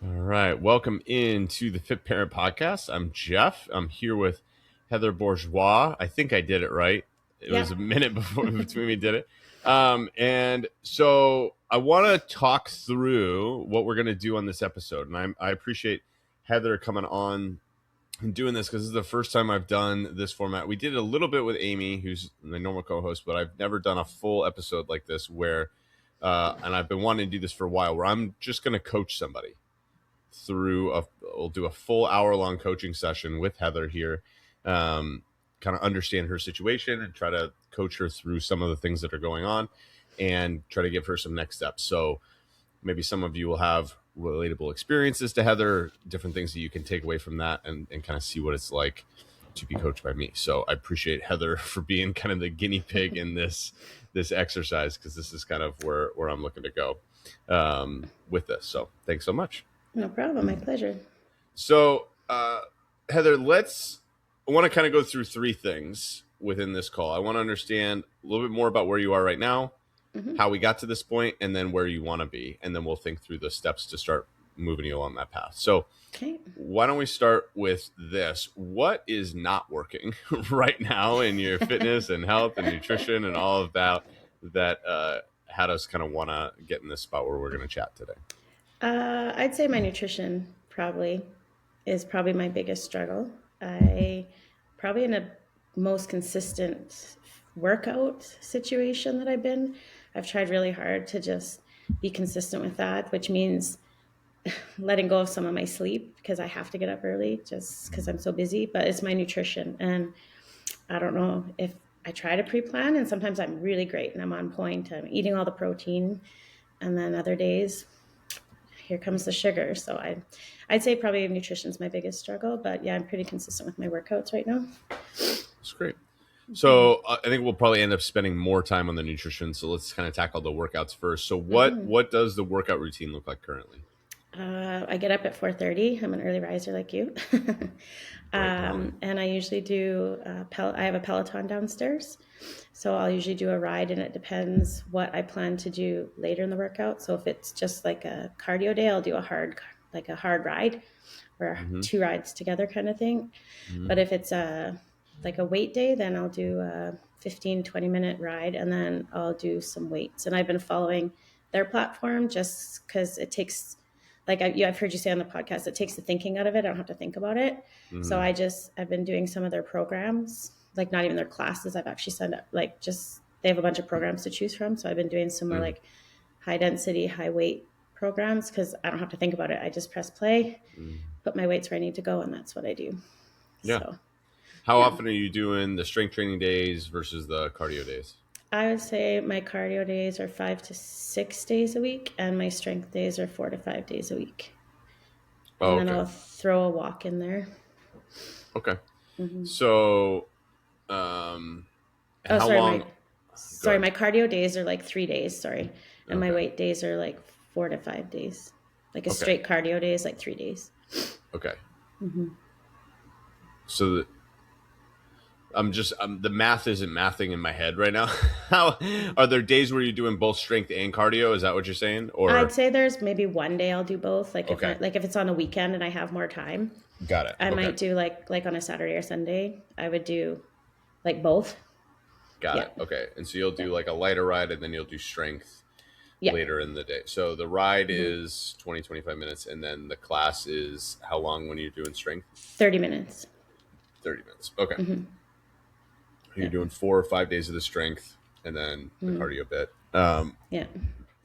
All right. Welcome into the Fit Parent Podcast. I'm Jeff. I'm here with Heather Bourgeois. I think I did it right. It was a Yep. minute before between we did it. And so I want to talk through what we're going to do on this episode. And I appreciate Heather coming on and doing this because this is the first time I've done this format. We did it a little bit with Amy, who's my normal co-host, but I've never done a full episode like this where, and I've been wanting to do this for a while, where I'm just going to coach somebody we'll do a full hour-long coaching session with Heather here, kind of understand her situation and try to coach her through some of the things that are going on and try to give her some next steps. So maybe some of you will have relatable experiences to Heather, different things that you can take away from that and kind of see what it's like to be coached by me. So I appreciate Heather for being kind of the guinea pig in this exercise, because this is kind of where I'm looking to go with this. So thanks so much. No problem. My pleasure. So, Heather, I want to kind of go through three things within this call. I want to understand a little bit more about where you are right now, how we got to this point, and then where you want to be. And then we'll think through the steps to start moving you along that path. So why don't we start with this? What is not working right now in your fitness and health and nutrition and all of that had us kind of want to get in this spot where we're going to chat today? I'd say my nutrition is probably my biggest struggle. I probably in a most consistent workout situation that I've tried really hard to just be consistent with that, which means letting go of some of my sleep because I have to get up early just because I'm so busy. But it's my nutrition, and I don't know if I try to pre-plan, and sometimes I'm really great and I'm on point. I'm eating all the protein, and then other days here comes the sugar. So I'd say probably nutrition is my biggest struggle, but yeah, I'm pretty consistent with my workouts right now. That's great. So I think we'll probably end up spending more time on the nutrition. So let's kind of tackle the workouts first. So what does the workout routine look like currently? I get up at 4:30. I'm an early riser like you. And I usually do, I have a Peloton downstairs. So I'll usually do a ride, and it depends what I plan to do later in the workout. So if it's just like a cardio day, I'll do a hard ride or two rides together kind of thing. But if it's like a weight day, then I'll do a 15, 20-minute ride, and then I'll do some weights. And I've been following their platform just because it takes, like I've heard you say on the podcast, it takes the thinking out of it. I don't have to think about it. So I've been doing some of their programs, like not even their classes. I've actually signed up, like just, they have a bunch of programs to choose from. So I've been doing some more like high density, high weight programs because I don't have to think about it. I just press play, put my weights where I need to go, and that's what I do. Yeah. So, How often are you doing the strength training days versus the cardio days? I would say my cardio days are 5 to 6 days a week, and my strength days are 4 to 5 days a week. And then I'll throw a walk in there. Okay. So, how long? My cardio days are like 3 days. Sorry, and my weight days are like 4 to 5 days. Like a straight cardio day is like 3 days. Okay. So the math isn't mathing in my head right now. How are there days where you're doing both strength and cardio? Is that what you're saying? Or I'd say there's maybe one day I'll do both. Like if it's on a weekend and I have more time, got it. I might do like on a Saturday or Sunday. I would do like both. Got it. Okay, and so you'll do like a lighter ride, and then you'll do strength later in the day. So the ride is 20, 25 minutes, and then the class is how long when you're doing strength? 30 minutes. 30 minutes. Okay. You're doing 4 or 5 days of the strength and then the cardio bit.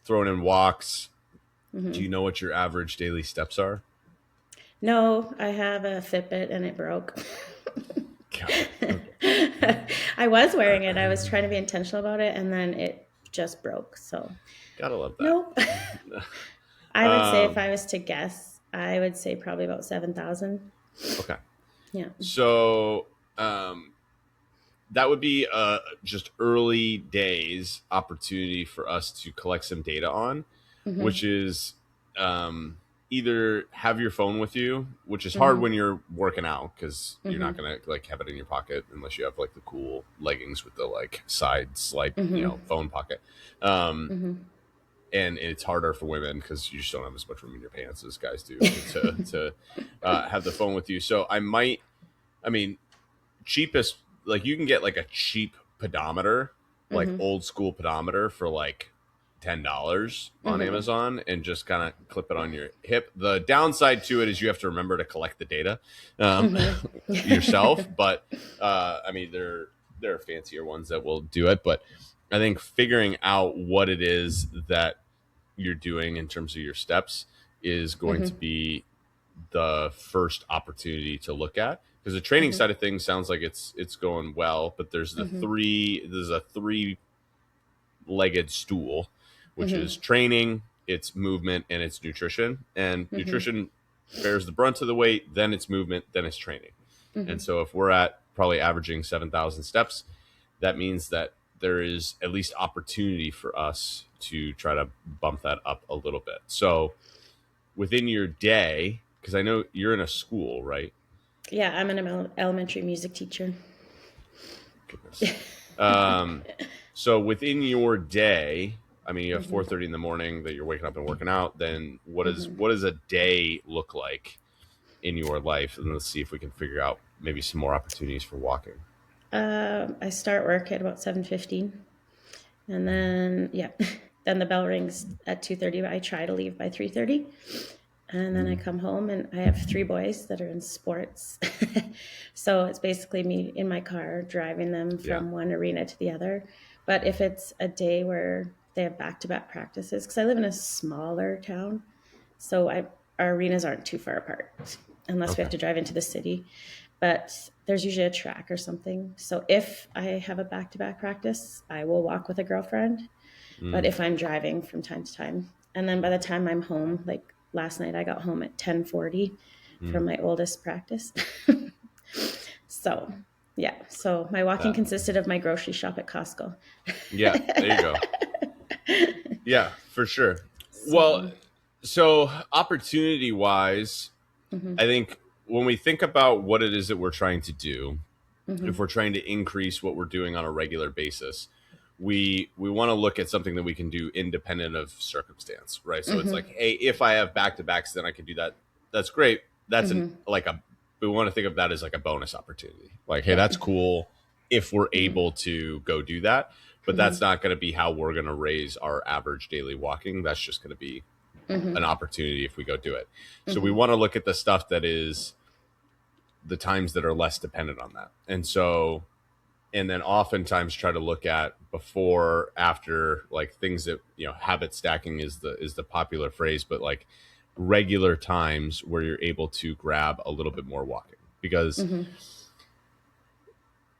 Throwing in walks. Do you know what your average daily steps are? No, I have a Fitbit and it broke. Okay. I was wearing it. I was trying to be intentional about it, and then it just broke. So gotta love that. Nope. I would say if I was to guess, I would say probably about 7,000. Okay. Yeah. So that would be just early days opportunity for us to collect some data on, which is either have your phone with you, which is hard when you're working out because you're not gonna like have it in your pocket unless you have like the cool leggings with the like side slight, phone pocket. and it's harder for women because you just don't have as much room in your pants as guys do to have the phone with you. So I mean, cheapest, like you can get like a cheap pedometer, like Mm-hmm. old school pedometer for like $10 on Mm-hmm. Amazon and just kind of clip it on your hip. The downside to it is you have to remember to collect the data um, yourself. Mm-hmm. But I mean, there are fancier ones that will do it. But I think figuring out what it is that you're doing in terms of your steps is going to Mm-hmm. be the first opportunity to look at, because the training Mm-hmm. side of things sounds like it's going well, but there's a three-legged stool, which is Mm-hmm. training, it's movement, and it's nutrition. And Mm-hmm. nutrition bears the brunt of the weight, then it's movement, then it's training. And Mm-hmm. so if we're at probably averaging 7,000 steps, that means that there is at least opportunity for us to try to bump that up a little bit. So within your day, because I know you're in a school, right? Yeah, I'm an elementary music teacher. Goodness. Um, so within your day, I mean, you have Mm-hmm. 4:30 in the morning that you're waking up and working out. Then Mm-hmm. what does a day look like in your life? And let's see if we can figure out maybe some more opportunities for walking. I start work at about 7:15, and then yeah, then the bell rings at 2:30. I try to leave by 3:30, and then I Mm, come home and I have three boys that are in sports, so it's basically me in my car driving them yeah. from one arena to the other. But if it's a day where they have back-to-back practices, because I live in a smaller town, so our arenas aren't too far apart unless we have Okay. to drive into the city. But there's usually a track or something. So if I have a back to back practice, I will walk with a girlfriend. But Mm, if I'm driving from time to time, and then by the time I'm home, like last night I got home at 10:40 mm, from my oldest practice. So yeah, so my walking that. consisted of my grocery shop at Costco. Yeah. There you go. Yeah, for sure. Well, So so opportunity wise, mhm, I think when we think about what it is that we're trying to do, if mhm, we're trying to increase what we're doing on a regular basis, we want to look at something that we can do independent of circumstance, right? So it's mhm, like, hey, if I have back to backs, then I can do that. That's great. That's an mhm, like a we want to think of that as like a bonus opportunity. Like, hey, yeah, that's cool if we're mhm, able to go do that. But that's mhm, not going to be how we're going to raise our average daily walking. That's just going to be an mhm, opportunity if we go do it. So we mhm, want to look at the stuff that is the times that are less dependent on that. And then oftentimes try to look at before, after, like things that, habit stacking is the popular phrase, but like regular times where you're able to grab a little bit more walking. Because mhm,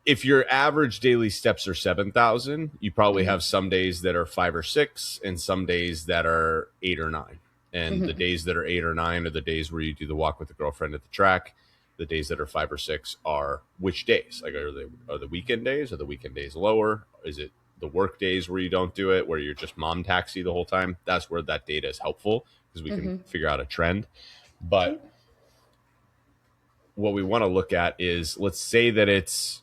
if your average daily steps are 7,000, you probably mhm, have some days that are 5 or 6 and some days that are 8 or 9. And the mhm. days that are 8 or 9 are the days where you do the walk with the girlfriend at the track. The days that are 5 or 6 are which days? Like, are the weekend days? Are the weekend days lower? Is it the work days where you don't do it, where you're just mom taxi the whole time? That's where that data is helpful because we can Mhm. figure out a trend. But Okay. what we want to look at is, let's say that it's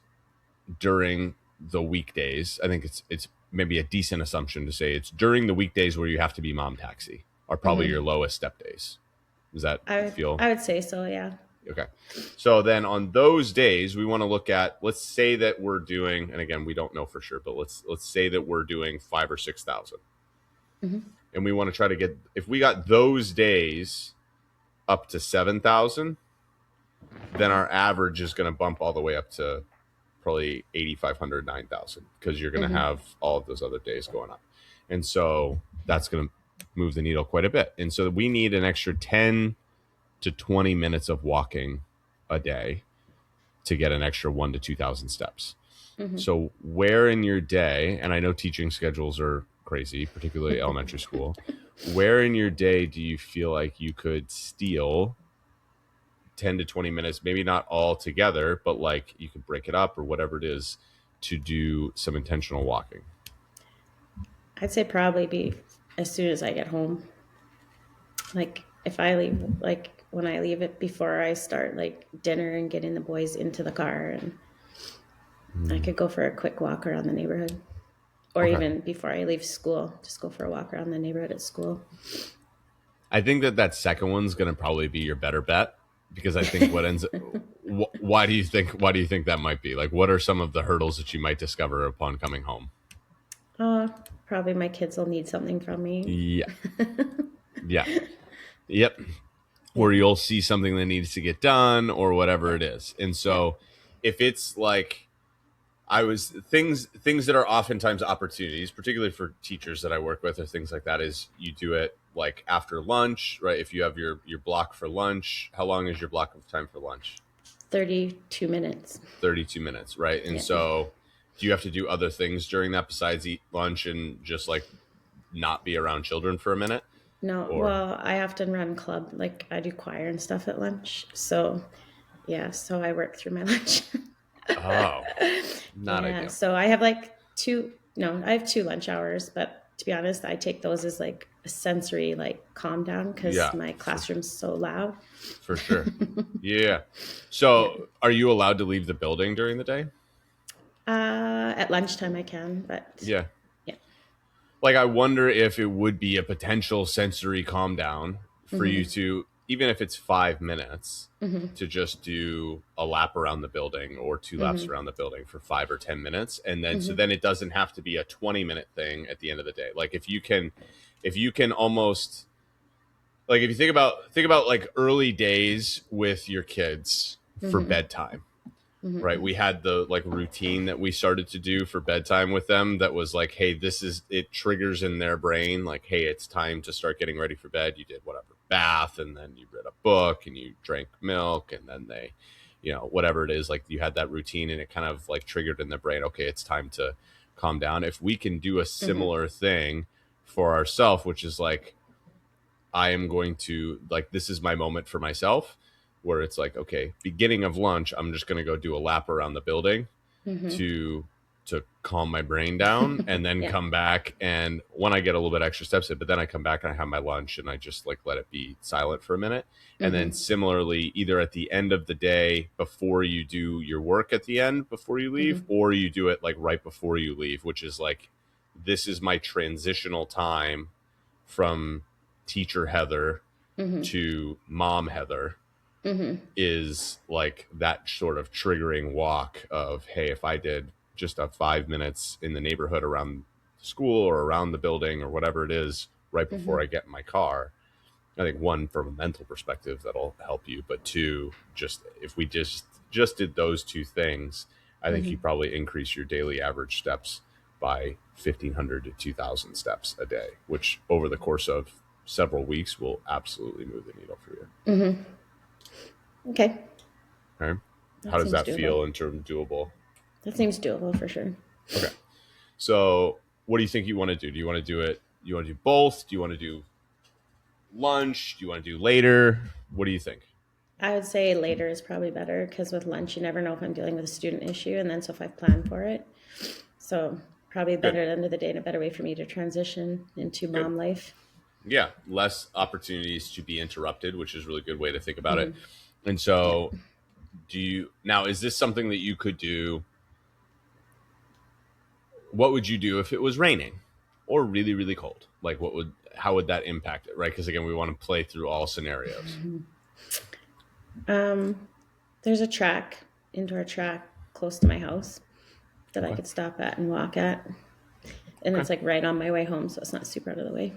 during the weekdays. I think it's maybe a decent assumption to say it's during the weekdays where you have to be mom taxi are probably your Mhm. lowest step days. Does that feel I would say so. Yeah. okay? So then on those days, we want to look at, let's say that we're doing, and again, we don't know for sure, but let's say that we're doing 5 or 6 thousand, Mhm. and we want to try to get, if we got those days up to 7,000, then our average is going to bump all the way up to probably 8,500, 9,000, because you're going to Mhm. have all of those other days going up. And so that's going to move the needle quite a bit. And so we need an extra 10 to 20 minutes of walking a day to get an extra 1 to 2,000 steps. Mhm. So where in your day, and I know teaching schedules are crazy, particularly elementary school, where in your day do you feel like you could steal 10 to 20 minutes, maybe not all together, but like you could break it up or whatever it is to do some intentional walking? I'd say probably be as soon as I get home. Like if I leave, like when I leave it before I start like dinner and getting the boys into the car, and I Mm. could go for a quick walk around the neighborhood. or Okay. even before I leave school, just go for a walk around the neighborhood at school. I think that second one's going to probably be your better bet because I think what ends. Why do you think? Why do you think that might be? Like, what are some of the hurdles that you might discover upon coming home? uh, Probably my kids will need something from me. Yeah. Yeah. Yep. Yeah. Where you'll see something that needs to get done or whatever Yeah. it is. And Yeah. so if it's like I was things that are oftentimes opportunities, particularly for teachers that I work with or things like that, is you do it like after lunch, right? If you have your block for lunch, how long is your block of time for lunch? 32 minutes. 32 minutes, right? And Yeah. so do you have to do other things during that besides eat lunch and just like not be around children for a minute? No, Or well, I often run club, like I do choir and stuff at lunch. So, yeah, so I work through my lunch. oh, not Yeah, ideal. so I have like two, no, I have two lunch hours, but to be honest, I take those as like a sensory like calm down because Yeah, my classroom's so loud. for sure. Yeah. Yeah. So, are you allowed to leave the building during the day? At lunchtime I can, but Yeah. yeah. Like, I wonder if it would be a potential sensory calm down for you Mm-hmm. to, even if it's 5 minutes, Mm-hmm. to just do a lap around the building or two laps Mm-hmm. around the building for 5 or 10 minutes. And then, so Mm-hmm. then it doesn't have to be a 20-minute thing at the end of the day. Like, if you can almost, like, if you think about like early days with your kids for Mm-hmm. bedtime, Mm-hmm. right? We had the like routine that we started to do for bedtime with them that was like, hey, this is, it triggers in their brain like, hey, it's time to start getting ready for bed. You did whatever bath, and then you read a book and you drank milk, and then they, whatever it is, like you had that routine and it kind of like triggered in their brain, okay, it's time to calm down. If we can do a Mm-hmm. similar thing for ourselves, which is like, I am going to, like, this is my moment for myself, where it's like, okay, beginning of lunch, I'm just going to go do a lap around the building Mm-hmm. to calm my brain down, and then Yeah. come back, and when I get a little bit extra steps in, but then I come back and I have my lunch and I just like let it be silent for a minute. And then Mm-hmm. similarly, either at the end of the day before you do your work at the end before you leave, Mm-hmm. or you do it like right before you leave, which is like, this is my transitional time from teacher Heather Mm-hmm. to mom Heather, Mm-hmm. is like that sort of triggering walk of, hey, if I did just a 5 minutes in the neighborhood around the school or around the building or whatever it is right before Mm-hmm. I get in my car, I think one, from a mental perspective, that'll help you, but two, just if we just did those two things, I think you Mm-hmm. probably increase your daily average steps by 1,500 to 2,000 steps a day, which over the course of several weeks will absolutely move the needle for you. Mm-hmm. Okay. Okay. How That does seems that doable. feel in terms of doable? That seems doable for sure. Okay. So what do you think you want to do? Do you want to do it? You want to do both? Do you want to do lunch? Do you want to do later? What do you think? I would say later is probably better because with lunch, you never know if I'm dealing with a student issue. And then, so if I plan for it, so probably better Good. at the end of the day and a better way for me to transition into Good. mom life. Yeah. Less opportunities to be interrupted, which is a really good way to think about it. Mm-hmm. And Yeah. so do you, now, is this something that you could do? What would you do if it was raining or really, really cold? Like, how would that impact it? Right. Because again, we want to play through all scenarios. Um, there's a track, indoor track close to my house that I Okay. could stop at and walk at. And Okay. it's like right on my way home. So it's not super out of the way.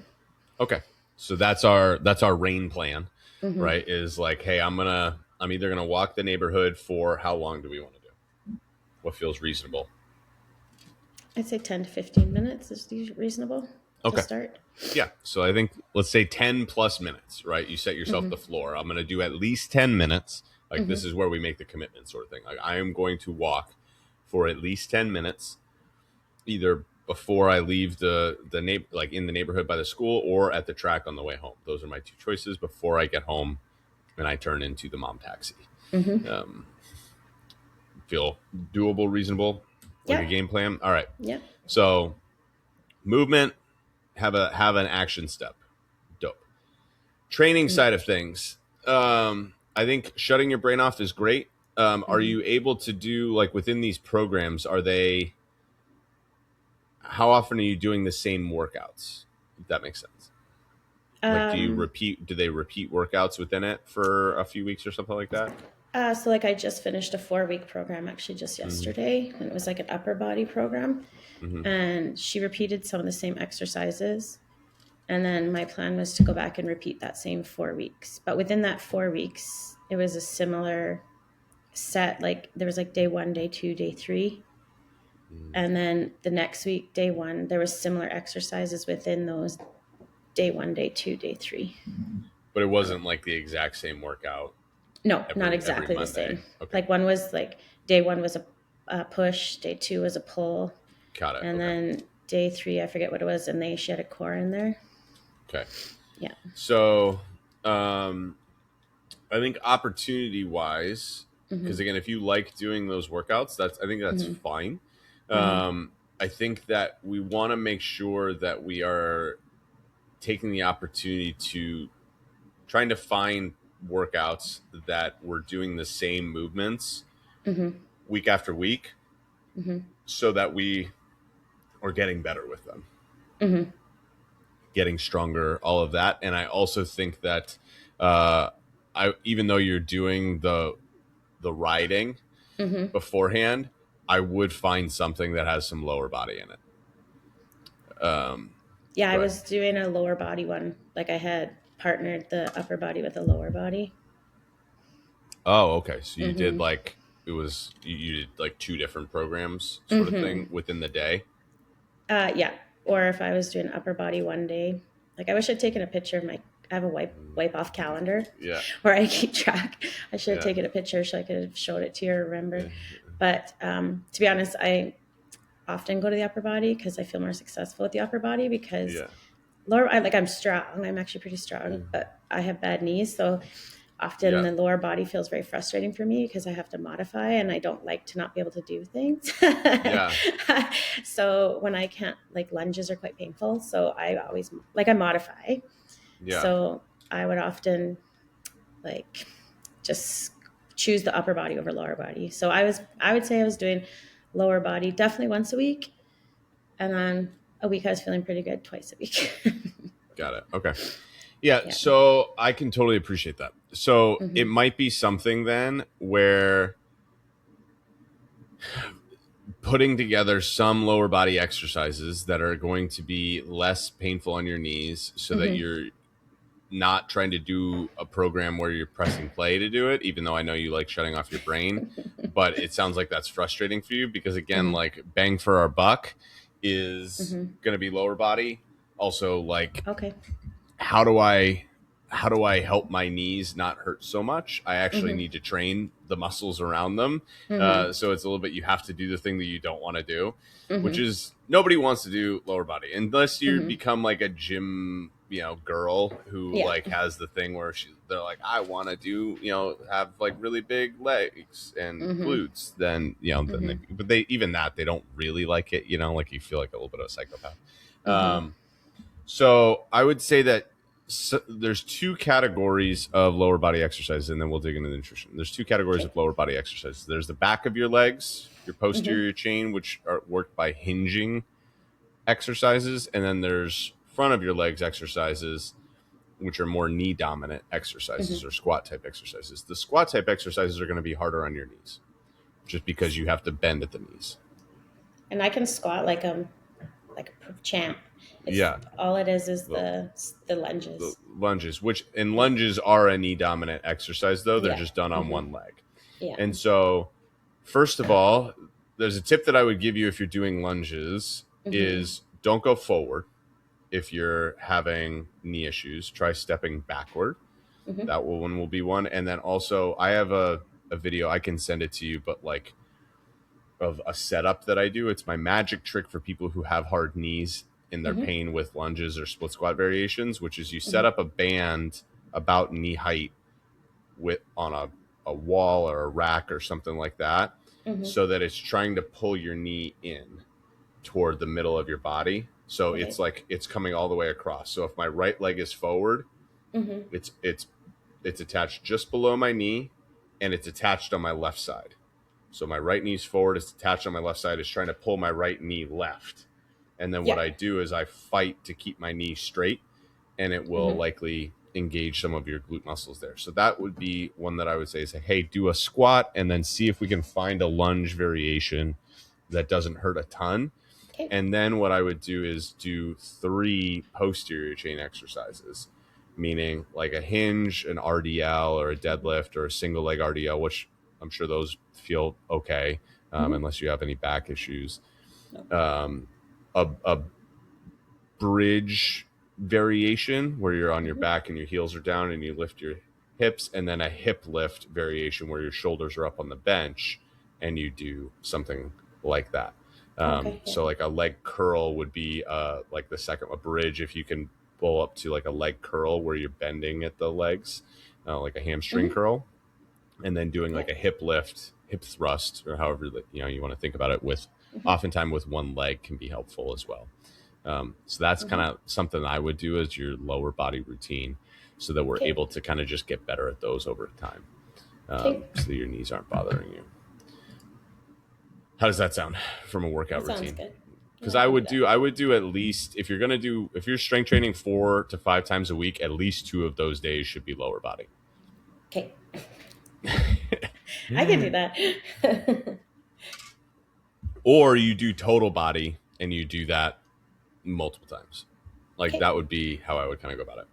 Okay. So that's our rain plan, Mm-hmm. right? Is like, hey, I'm either gonna walk the neighborhood for how long do we want to do? What feels reasonable? I'd say 10 to 15 minutes is reasonable to Okay. start. Yeah. So I think let's say 10 plus minutes, right? You set yourself Mm-hmm. the floor. I'm gonna do at least 10 minutes. Like, this Mm-hmm. is where we make the commitment sort of thing. Like, I am going to walk for at least 10 minutes, either before I leave the neighbor, like in the neighborhood by the school, or at the track on the way home. Those are my two choices before I get home and I turn into the mom taxi. Mm-hmm. Um, feel doable, reasonable, like a Yep. game plan. All right. Yep. So movement, have an action step. Dope. Training side of things. I think shutting your brain off is great. Are Mm-hmm. you able to do, like, within these programs? Are they how often are you doing the same workouts? If that makes sense. Like, Um, do they repeat workouts within it for a few weeks or something like that? so like I just finished a 4-week program actually just Mm-hmm. yesterday, and it was like an upper body program. Mm-hmm. And she repeated some of the same exercises. And then my plan was to go back and repeat that same 4 weeks. But within that 4 weeks, it was a similar set. Like there was like day one, day two, day three. And then the next week, day one, there was similar exercises within those day one, day two, day three. But it wasn't like the exact same workout No, not every exactly the Monday. same. Okay. Like one was like day one was a push, day two was a pull, Got it. and Okay. then day three, I forget what it was, and she had a core in there. Okay. Yeah. So, I think opportunity wise, Mm-hmm. because again, if you like doing those workouts, I think that's Mm-hmm. fine. Mm-hmm. I think that we want to make sure that we are taking the opportunity to trying to find workouts that we're doing the same movements Mm-hmm. week after week Mm-hmm. so that we are getting better with them, Mm-hmm. getting stronger, all of that. And I also think that uh, even though you're doing the riding Mm-hmm. beforehand, I would find something that has some lower body in it. Yeah, I Go ahead. was doing a lower body one. Like I had partnered the upper body with a lower body. Oh, okay. So you did Mm-hmm. like you did like two different programs sort of Mm-hmm. thing within the day. Yeah. Or if I was doing upper body one day, like I wish I'd taken a picture of my. I have a wipe off calendar Yeah, where I keep track. I should have yeah, taken a picture so I could have showed it to you or remember. yeah, But to be honest, I often go to the upper body because I feel more successful with the upper body because yeah, I'm strong. I'm actually pretty strong, but I have bad knees, so often yeah, the lower body feels very frustrating for me because I have to modify and I don't like to not be able to do things. yeah, So when I can't, like lunges are quite painful. So I always like I modify. yeah. So I would often like just choose the upper body over lower body. So I would say I was doing lower body definitely once a week. And then a week I was feeling pretty good twice a week. Got it. Okay. Yeah. Yeah. So I can totally appreciate that. So it Mm-hmm. might be something then where putting together some lower body exercises that are going to be less painful on your knees so that Mm-hmm. you're not trying to do a program where you're pressing play to do it, even though I know you like shutting off your brain. But it sounds like that's frustrating for you because, again, Mm-hmm. like bang for our buck is Mm-hmm. going to be lower body. Also, like, Okay. how do I help my knees not hurt so much? I actually Mm-hmm. need to train the muscles around them. Mm-hmm. So it's a little bit, you have to do the thing that you don't want to do, which Mm-hmm. is nobody wants to do lower body unless you Mm-hmm. become like a gym, girl who Yeah. like has the thing where they're like, I want to do, have like really big legs and Mm-hmm. glutes. Then, then Mm-hmm. but even that, they don't really like it, like you feel like a little bit of a psychopath. Mm-hmm. So I would say that there's two categories of lower body exercises, and then we'll dig into the nutrition. There's two categories Okay. of lower body exercises. There's the back of your legs, your Mm-hmm. posterior chain, which are worked by hinging exercises, and then there's front of your legs exercises, which are more knee dominant exercises Mm-hmm. or squat type exercises. The squat type exercises are going to be harder on your knees, just because you have to bend at the knees. And I can squat like a champ. It's Yeah, all it is the the the lunges. lunges, which and Yeah. lunges are a knee dominant exercise, though they're Yeah. just done on Mm-hmm. one leg. Yeah. And so, first of all, there's a tip that I would give you if you're doing lunges Mm-hmm. is don't go forward. If you're having knee issues, try stepping backward. Mm-hmm. That one will be one. And then also, I have a video, I can send it to you, but like of a setup that I do. It's my magic trick for people who have hard knees in their Mm-hmm. pain with lunges or split squat variations, which is you set Mm-hmm. up a band about knee height with on a wall or a rack or something like that, Mm-hmm. so that it's trying to pull your knee in toward the middle of your body. So Okay. it's like it's coming all the way across. So if my right leg is forward, Mm-hmm. it's attached just below my knee and it's attached on my left side. So my right knee's forward, it's attached on my left side, it's trying to pull my right knee left. And then what Yeah. I do is I fight to keep my knee straight, and it will Mm-hmm. likely engage some of your glute muscles there. So that would be one that I would say, hey, do a squat and then see if we can find a lunge variation that doesn't hurt a ton. Okay. And then what I would do is do 3 posterior chain exercises, meaning like a hinge, an RDL, or a deadlift, or a single leg RDL, which I'm sure those feel okay, Mm-hmm. unless you have any back issues. No. Um, a bridge variation where you're on your Mm-hmm. back and your heels are down and you lift your hips, and then a hip lift variation where your shoulders are up on the bench and you do something like that. Okay. Yeah. So like a leg curl would be like the second, a bridge, if you can pull up to like a leg curl where you're bending at the legs, like a hamstring Mm-hmm. curl, and then doing Yeah. like a hip lift, hip thrust, or however you want to think about it, with Mm-hmm. oftentimes with one leg can be helpful as well. So that's kind Mm-hmm. of something I would do as your lower body routine, so that we're Okay. able to kind of just get better at those over time, Okay. so that your knees aren't bothering you. How does that sound from a workout That sounds routine? good. Because Yeah, I can do that. I would do at least, if you're strength training 4 to 5 times a week, at least 2 of those days should be lower body. Okay. I can do that. Or you do total body and you do that multiple times. Like Okay. that would be how I would kind of go about it.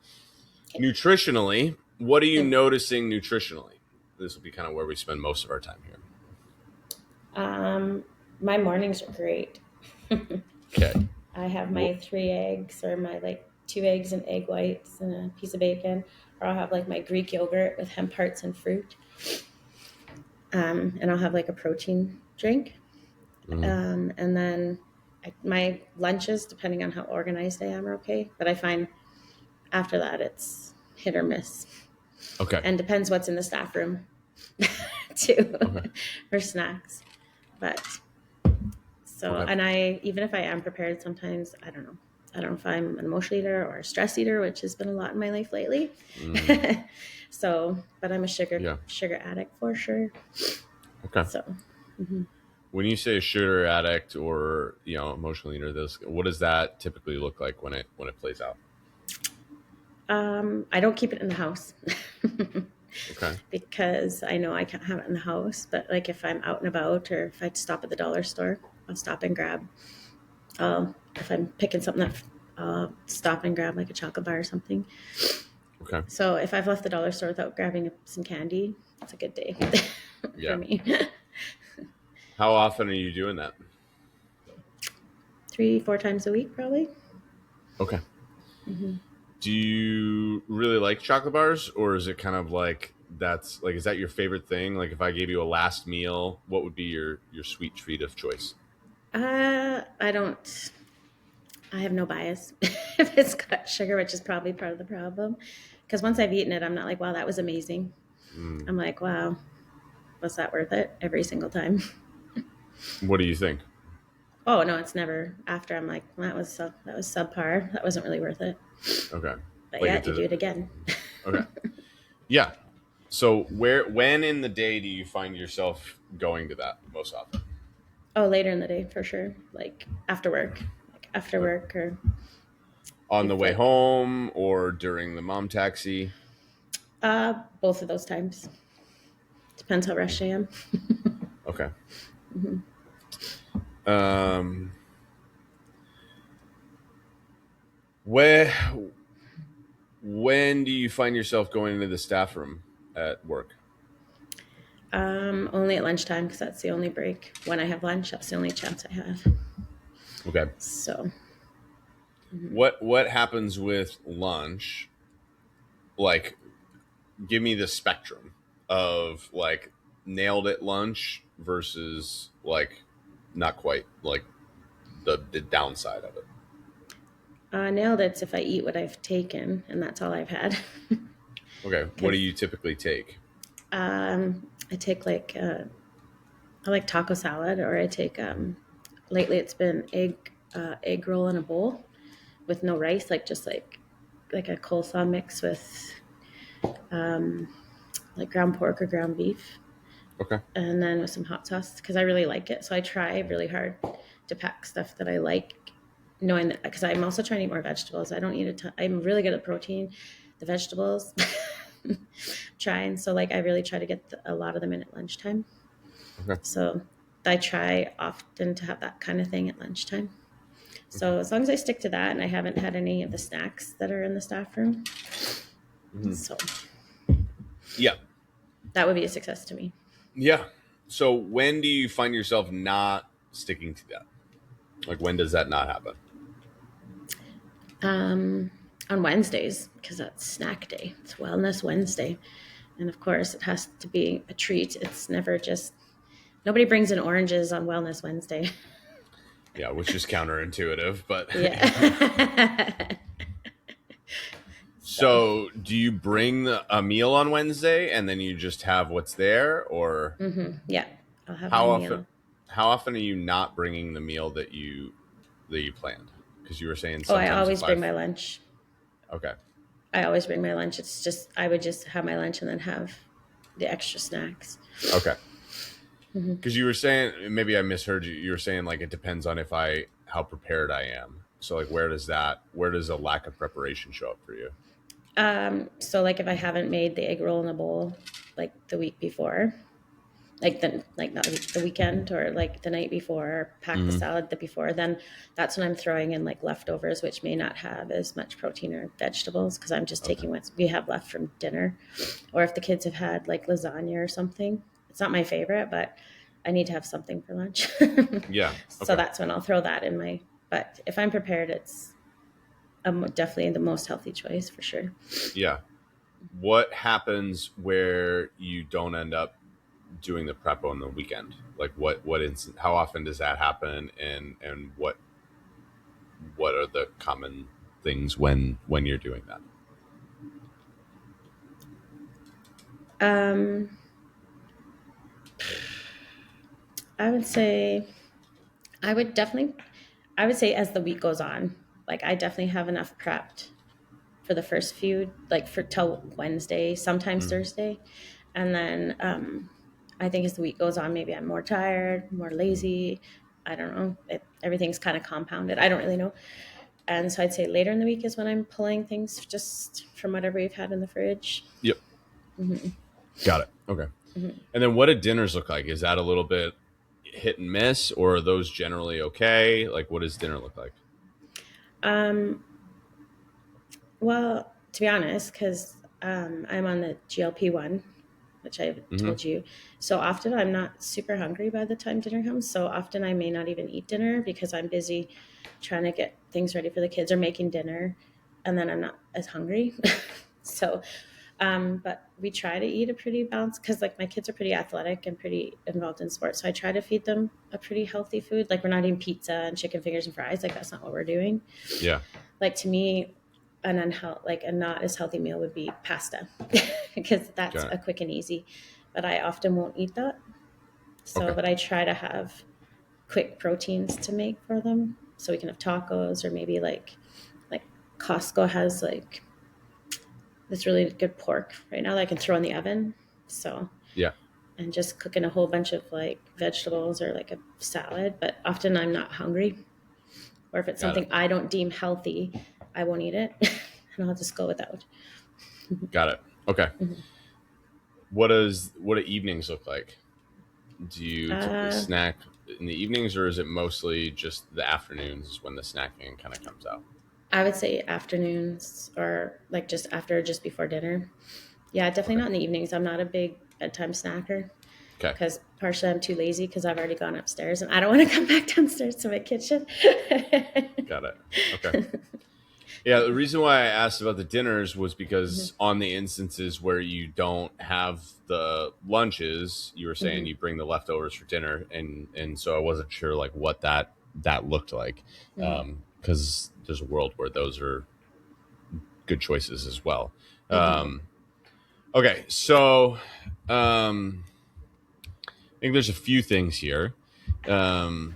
Okay. Nutritionally, what are you Mm. noticing nutritionally? This will be kind of where we spend most of our time here. Um, my mornings are great. Okay. I have my 3 eggs, or my like 2 eggs and egg whites and a piece of bacon, or I'll have like my Greek yogurt with hemp hearts and fruit. And I'll have like a protein drink. Mm, And then my lunches, depending on how organized I am, are okay. But I find after that, it's hit or miss. okay. And depends what's in the staff room too Okay. for snacks. But so, Okay. and I, even if I am prepared, sometimes I don't know. I don't know if I'm an emotional eater or a stress eater, which has been a lot in my life lately. Mm, So, but I'm a yeah. sugar addict for sure. Okay. So, mhm. When you say sugar addict or emotional eater, this, what does that typically look like when it plays out? I don't keep it in the house Okay. because I know I can't have it in the house. But like if I'm out and about, or if I stop at the dollar store, I'll stop and grab. If I'm picking something up, stop and grab like a chocolate bar or something. Okay. So if I've left the dollar store without grabbing some candy, it's a good day for Yeah. me. How often are you doing that? 3, 4 times a week, probably. Okay. Mm-hmm. Do you really like chocolate bars, or is it kind of like is that your favorite thing? Like if I gave you a last meal, what would be your sweet treat of choice? I don't. I have no bias if it's got sugar, which is probably part of the problem. Because once I've eaten it, I'm not like, wow, that was amazing. Mm. I'm like, wow, was that worth it every single time? What do you think? Oh no, it's never after. I'm like, that was subpar. That wasn't really worth it. Okay. But Like yeah, it you did do it. it again. Okay. Yeah. So when in the day do you find yourself going to that most often? Oh, later in the day for sure. Like after Okay. work, or On the if way like home or during the mom taxi? both of those times. Depends how rushed I am. Okay. Mm-hmm. Um, where when do you find yourself going into the staff room at work? Only at lunchtime because that's the only break. When I have lunch, that's the only chance I have. Okay. So, mhm. What happens with lunch? Like, give me the spectrum of like nailed it lunch versus like not quite, like the downside of it. Nailed it's if I eat what I've taken, and that's all I've had. Okay. What do Because you typically take? I take I like taco salad, or I take lately it's been egg roll in a bowl with no rice, like just like a coleslaw mix with um, like ground pork or ground beef, Okay. and then with some hot sauce because I really like it. So I try really hard to pack stuff that I like knowing that, because I'm also trying to eat more vegetables. I don't eat a ton. I'm really good at protein, the vegetables. Trying, so like I really try to get a lot of them in at lunchtime. Okay. So I try often to have that kind of thing at lunchtime. Okay. So as long as I stick to that and I haven't had any of the snacks that are in the staff room, Mhm. so Yeah. that would be a success to me. Yeah. So when do you find yourself not sticking to that? Like when does that not happen? Um, on Wednesdays, because that's snack day. It's Wellness Wednesday. And of course, it has to be a treat. It's never just, nobody brings in oranges on Wellness Wednesday. Yeah, which is counterintuitive, but Yeah. So, so do you bring a meal on Wednesday and then you just have what's there, or yeah, I'll have my how often meal. how often are you not bringing the meal that you planned? Because you were saying Oh, I sometimes if always bring I've my lunch. okay. I always bring my lunch. It's just, I would just have my lunch and then have the extra snacks. Okay. Hmm. Because you were saying, maybe I misheard you. You were saying like it depends on if I how prepared I am. So like where does a lack of preparation show up for you? So like if I haven't made the egg roll in a bowl like the week before, like not the weekend or like the night before, or pack the Hmm. salad the before, then that's when I'm throwing in like leftovers, which may not have as much protein or vegetables because I'm just Okay. taking what we have left from dinner. Or if the kids have had like lasagna or something, it's not my favorite, but I need to have something for lunch. Yeah. So Okay. that's when I'll throw that in my, but if I'm prepared, it's definitely the most healthy choice for sure. Yeah. What happens where you don't end up doing the prep on the weekend? Like what instant? How often does that happen? And what are the common things when you're doing that? Um, I would say I would definitely, I would say as the week goes on, like I definitely have enough prepped for the first few, like for till Wednesday, sometimes Mm. Thursday. And then I think as the week goes on, maybe I'm more tired, more Mm. lazy. I don't know. Everything's kind of compounded. I don't really know. And so I'd say later in the week is when I'm pulling things just from whatever we've had in the fridge. Yep. Hmm. Got it. Okay. Hmm. And then what do dinners look like? Is that a little bit hit and miss, or are those generally okay? Like, what does dinner look like? Um, well, to be honest, because I'm on the GLP-1, which I've Hmm. told you. So often I'm not super hungry by the time dinner comes. So often I may not even eat dinner because I'm busy trying to get things ready for the kids or making dinner. And then I'm not as hungry. So, but we try to eat a pretty balanced, because like my kids are pretty athletic and pretty involved in sports. So I try to feed them a pretty healthy food. Like we're not eating pizza and chicken fingers and fries. Like that's not what we're doing. Yeah. Like to me, like a not as healthy meal would be pasta because that's Got a it. quick and easy, but I often won't eat that. So, Okay. but I try to have quick proteins to make for them, so we can have tacos, or maybe like Costco has like this really good pork right now that I can throw in the oven. So, Yeah. and just cooking a whole bunch of like vegetables or like a salad, but often I'm not hungry, or if it's Got it. something I don't deem healthy, I won't eat it and I'll just go without. Got it. Okay. Mhm. What do evenings look like? Do you typically Uh, snack in the evenings, or is it mostly just the afternoons when the snacking kind of comes out? I would say afternoons, or like just after, just before dinner. Yeah, definitely Okay. not in the evenings. I'm not a big bedtime snacker Okay. because partially I'm too lazy because I've already gone upstairs and I don't want to come back downstairs to my kitchen. Got it. Okay. Yeah, the reason why I asked about the dinners was Hmm. because on the instances where you don't have the lunches, you were saying Hmm. you bring the leftovers for dinner, and so I wasn't sure like what that looked like, Hmm. because there's a world where those are good choices as well. Hmm. Um, okay, so um, I think there's a few things here. Um,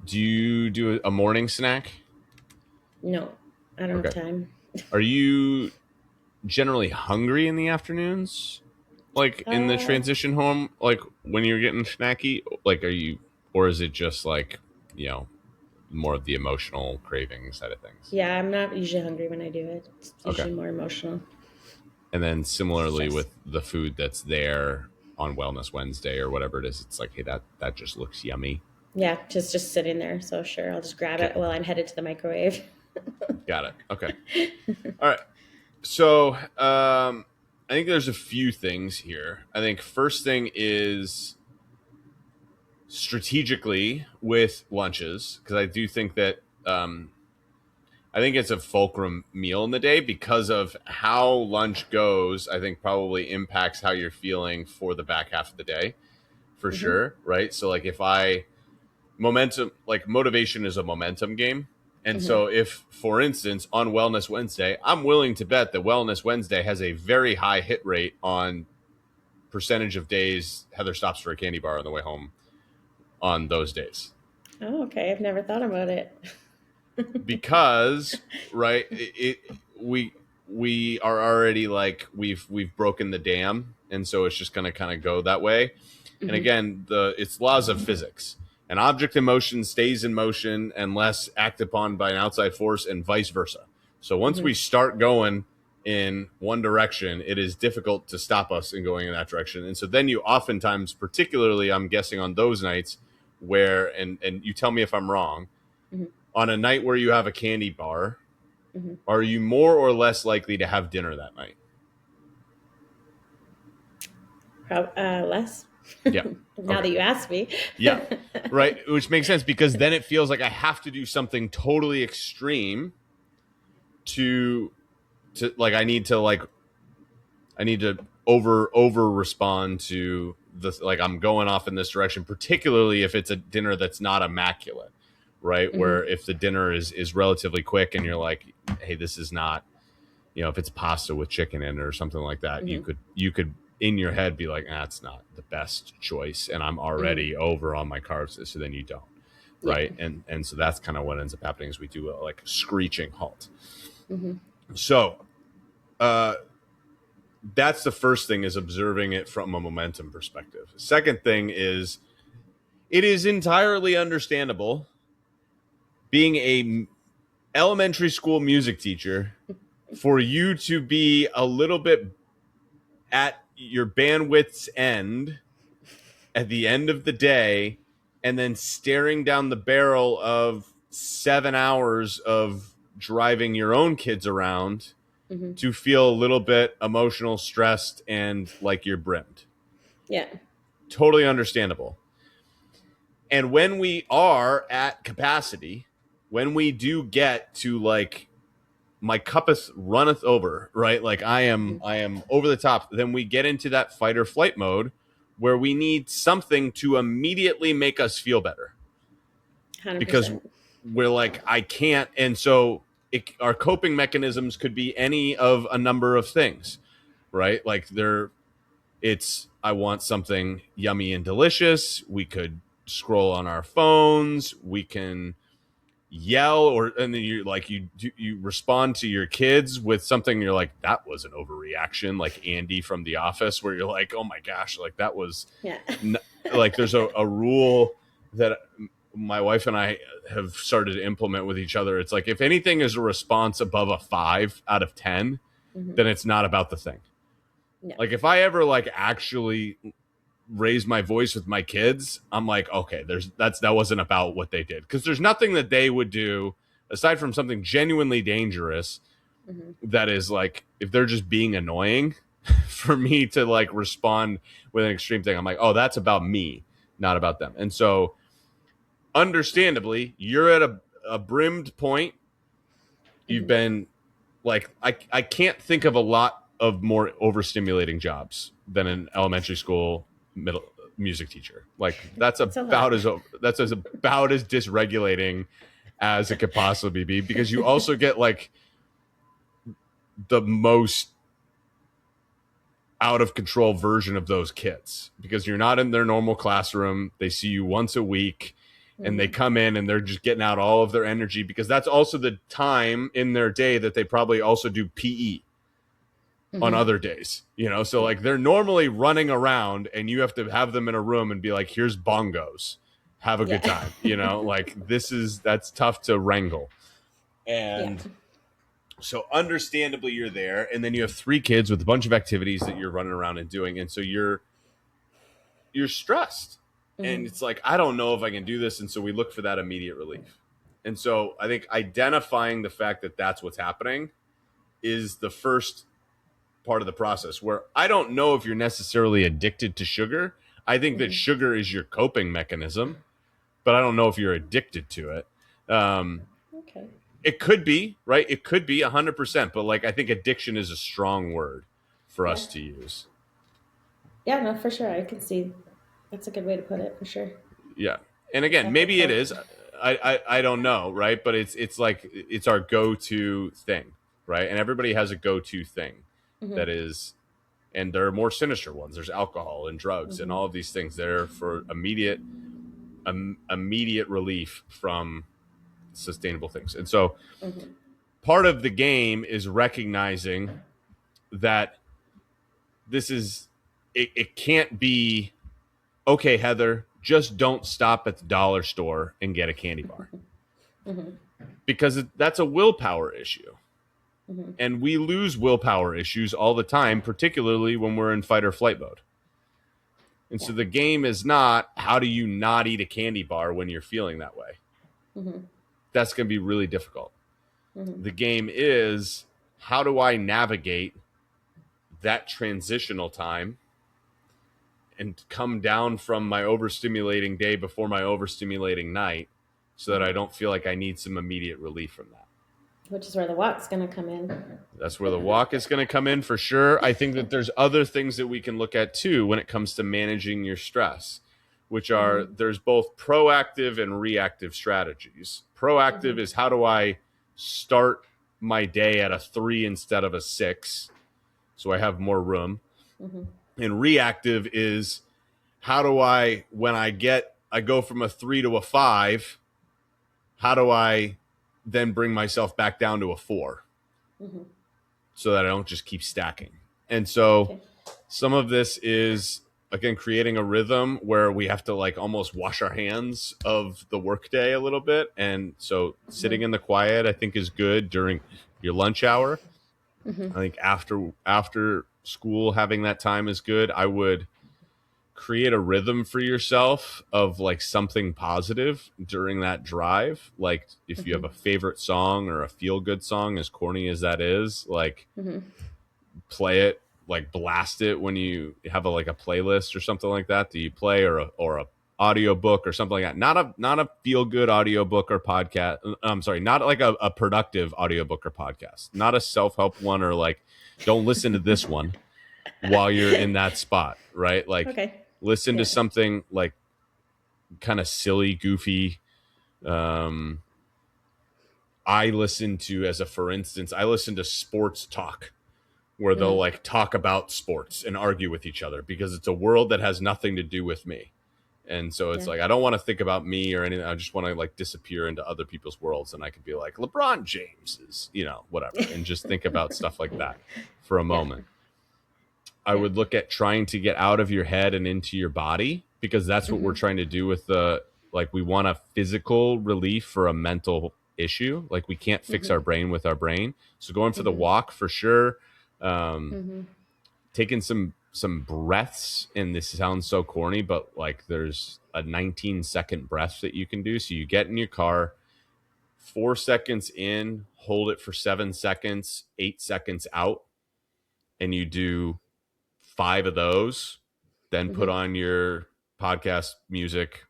do you do a morning snack? No, I don't have Okay. time. Are you generally hungry in the afternoons? like in the Uh, transition home, like when you're getting snacky, like are you, or is it just like, you know, more of the emotional craving side of things? yeah, I'm not usually hungry when I do it. It's Okay. usually more emotional And then similarly stress. with the food that's there on Wellness Wednesday or whatever it is, it's like, hey, that just looks yummy. Yeah, just sitting there. So sure, I'll just grab Okay, it while I'm headed to the microwave. got it. Okay, all right. So I think there's a few things here. I think first thing is strategically with lunches, because I do think that I think it's a fulcrum meal in the day because of how lunch goes. I think probably impacts how you're feeling for the back half of the day, for Hmm. sure. Right. So like if I momentum, like motivation is a momentum game. And Hmm. so if, for instance, on Wellness Wednesday, I'm willing to bet that Wellness Wednesday has a very high hit rate on percentage of days Heather stops for a candy bar on the way home on those days. Oh, okay. I've never thought about it. Because right we we are already like we've broken the dam, and so it's just going to kind of go that way. And Hmm. again, the it's laws of physics. An object in motion stays in motion unless acted upon by an outside force, and vice versa. So once Hmm. we start going in one direction, it is difficult to stop us in going in that direction. And so then you oftentimes, particularly I'm guessing on those nights where, and you tell me if I'm wrong, Hmm. on a night where you have a candy bar, Hmm. are you more or less likely to have dinner that night? Less. Yeah. Now Okay. that you ask me. Yeah. Right. Which makes sense because then it feels like I have to do something totally extreme to like I need to over respond to the, like I'm going off in this direction, particularly if it's a dinner that's not immaculate, right? Hmm. Where if the dinner is relatively quick and you're like, hey, this is not, you know, if it's pasta with chicken in it or something like that, Hmm. you could in your head be like, it's not the best choice, and I'm Hmm. already over on my carbs. So then you don't, Yeah. right? And so that's kind of what ends up happening is we do a like screeching halt. Hmm. So uh, that's the first thing, is observing it from a momentum perspective. Second thing is it is entirely understandable, being a elementary school music teacher, for you to be a little bit at your bandwidth's end at the end of the day, and then staring down the barrel of 7 hours of driving your own kids around, Hmm. to feel a little bit emotional, stressed, and like you're brimmed. Yeah. Totally understandable. And when we are at capacity, when we do get to like my cuppeth runneth over, right? Like Hmm. I am over the top. Then we get into that fight or flight mode where we need something to immediately make us feel better, because 100%. we're like, I can't. And so our coping mechanisms could be any of a number of things, right? Like it's, I want something yummy and delicious. We could scroll on our phones. We can yell, or and then you like you respond to your kids with something, you're like, that was an overreaction, like Andy from The Office, where you're like, oh my gosh, like that was Yeah. n-. Like there's a rule that my wife and I have started to implement with each other. It's like if anything is a response above a 5 out of 10, Hmm. then it's not about the thing. No. Like if I ever like actually raise my voice with my kids, I'm like, okay, that wasn't about what they did, because there's nothing that they would do aside from something genuinely dangerous Hmm. that is like, if they're just being annoying, for me to like respond with an extreme thing, I'm like, oh, that's about me, not about them. And so understandably, you're at a brimmed point. You've Hmm. been like, I can't think of a lot of more overstimulating jobs than an elementary school middle music teacher. Like It's a lot. that's as about as dysregulating as it could possibly be, because you also get like the most out of control version of those kids, because you're not in their normal classroom. They see you once a week, and they Hmm. come in and they're just getting out all of their energy, because that's also the time in their day that they probably also do PE. on other days, so like they're normally running around and you have to have them in a room and be like, here's bongos, have a good Yeah. time, like that's tough to wrangle. Yeah. And so understandably you're there, and then you have 3 kids with a bunch of activities that you're running around and doing, and so you're stressed. And it's like, I don't know if I can do this, and so we look for that immediate relief. And so I think identifying the fact that that's what's happening is the first part of the process, where I don't know if you're necessarily addicted to sugar. I think that sugar is your coping mechanism, but I don't know if you're addicted to it. Okay. It could be, right? It could be 100%, but like I think addiction is a strong word for Yeah. us to use. Yeah, no, for sure. I can see that's a good way to put it, for sure. Yeah. And again, Got the maybe it cope. is. I don't know, right? But it's like it's our go-to thing, right? And everybody has a go-to thing that is, and there are more sinister ones. There's alcohol and drugs and all of these things that are for immediate relief from sustainable things. And so part of the game is recognizing that this is it can't be, okay, Heather, just don't stop at the dollar store and get a candy bar, because that's a willpower issue. And we lose willpower issues all the time, particularly when we're in fight or flight mode. And so the game is not, how do you not eat a candy bar when you're feeling that way? That's going to be really difficult. The game is, how do I navigate that transitional time and come down from my overstimulating day before my overstimulating night, so that I don't feel like I need some immediate relief from that. Which is where the walk's going to come in. That's where the walk is going to come in, for sure. I think that there's other things that we can look at too when it comes to managing your stress, which are, there's both proactive and reactive strategies. Proactive is, how do I start my day at a 3 instead of a 6, so I have more room. And reactive is, how do I, when I go from a 3 to a 5, how do I then bring myself back down to a 4, so that I don't just keep stacking? And so some of this is, again, creating a rhythm where we have to like almost wash our hands of the workday a little bit. And so sitting in the quiet, I think, is good during your lunch hour. I think after school, having that time is good. I would create a rhythm for yourself of like something positive during that drive. Like if you have a favorite song or a feel good song, as corny as that is, like play it, like blast it when you have a playlist or something like that you play, or a audio book or something like that. Not a feel good audio book or podcast. I'm sorry, not like a productive audio book or podcast, not a self-help one, or like, don't listen to this one while you're in that spot, right? Like, listen to something like kind of silly, goofy. I listen to sports talk, where they'll like talk about sports and argue with each other, because it's a world that has nothing to do with me. And so it's like, I don't want to think about me or anything. I just want to like disappear into other people's worlds. And I could be like, LeBron James is, whatever. And just think about stuff like that for a moment. I would look at trying to get out of your head and into your body, because that's what we're trying to do with we want a physical relief for a mental issue. Like, we can't fix our brain with our brain. So going for the walk, for sure. Taking some breaths, and this sounds so corny, but like there's a 19-second breath that you can do. So you get in your car, 4 seconds in, hold it for 7 seconds, 8 seconds out, and you do 5 of those, then put on your podcast music,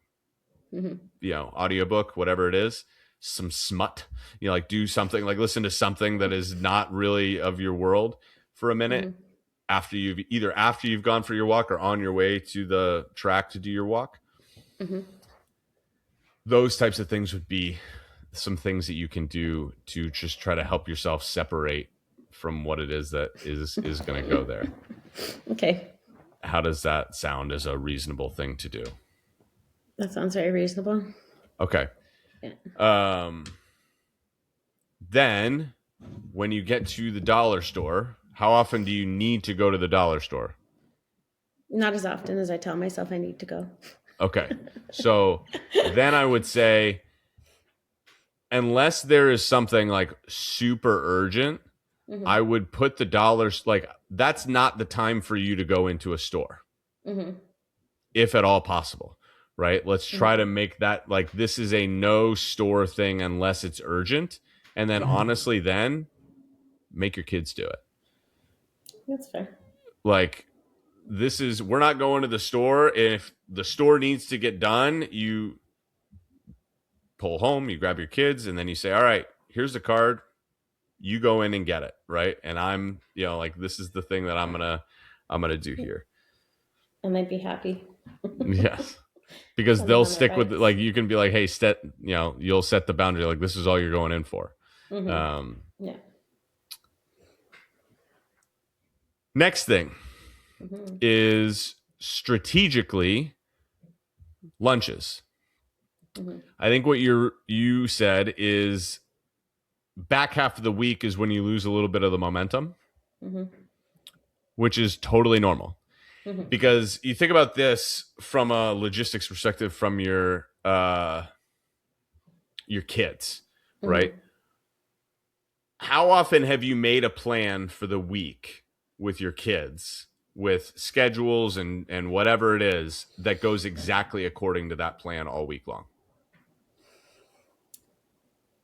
audiobook, whatever it is, some smut, like do something, like listen to something that is not really of your world for a minute, after you've gone for your walk or on your way to the track to do your walk. Those types of things would be some things that you can do to just try to help yourself separate from what it is that is going to go there. Okay. How does that sound as a reasonable thing to do? That sounds very reasonable. Okay. Then when you get to the dollar store, How often do you need to go to the dollar store? Not as often as I tell myself I need to go. Okay. So then I would say, unless there is something like super urgent, Mm-hmm. I would put the dollars, like, that's not the time for you to go into a store, Mm-hmm. if at all possible, right? Let's try Mm-hmm. to make that like this is a no store thing unless it's urgent. And then Yeah, honestly, then make your kids do it. that's fair. Like, this is, we're not going to the store. If the store needs to get done, you pull home, you grab your kids, and then you say, all right, here's the card. You go in and get it, right? And I'm, like, this is the thing that I'm gonna do here. And they'd be happy. Yes. Because Tell them they'll on their stick with, rights. like, you can be like, hey, you'll set the boundary, like, this is all you're going in for. Mm-hmm. um Yeah. Next thing Mm-hmm. is strategically lunches. Mm-hmm. I think what you said is back half of the week is when you lose a little bit of the momentum, Mm-hmm. which is totally normal. Mm-hmm. Because you think about this from a logistics perspective, from your kids, right? Mm-hmm. How often have you made a plan for the week with your kids, with schedules and whatever it is that goes exactly according to that plan all week long?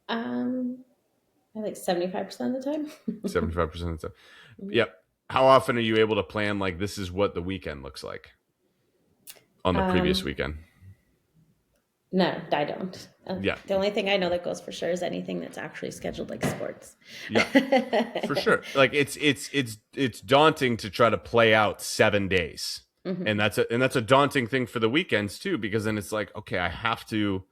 Um, I like 75% of the time. 75% of the time. Mhm. Yep. How often are you able to plan, like, this is what the weekend looks like on the previous Um, weekend? no, I don't. Yeah. The only thing I know that goes for sure is anything that's actually scheduled, like sports. Yeah. For sure. Like, it's daunting to try to play out 7 days. Mm-hmm. And that's a daunting thing for the weekends too, because then it's like, okay, I have to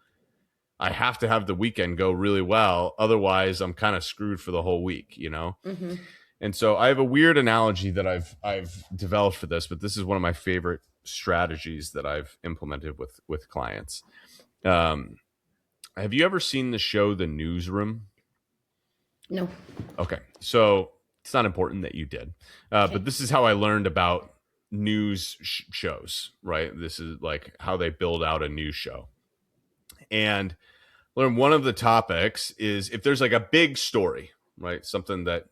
have the weekend go really well. Otherwise, I'm kind of screwed for the whole week. Mm-hmm. And so I have a weird analogy that I've developed for this, but this is one of my favorite strategies that I've implemented with clients. Um, have you ever seen the show The Newsroom? No. Okay, so it's not important that you did, but Okay. this is how I learned about news shows. Right, this is like how they build out a news show, and learn one of the topics is if there's like a big story, right? Something that,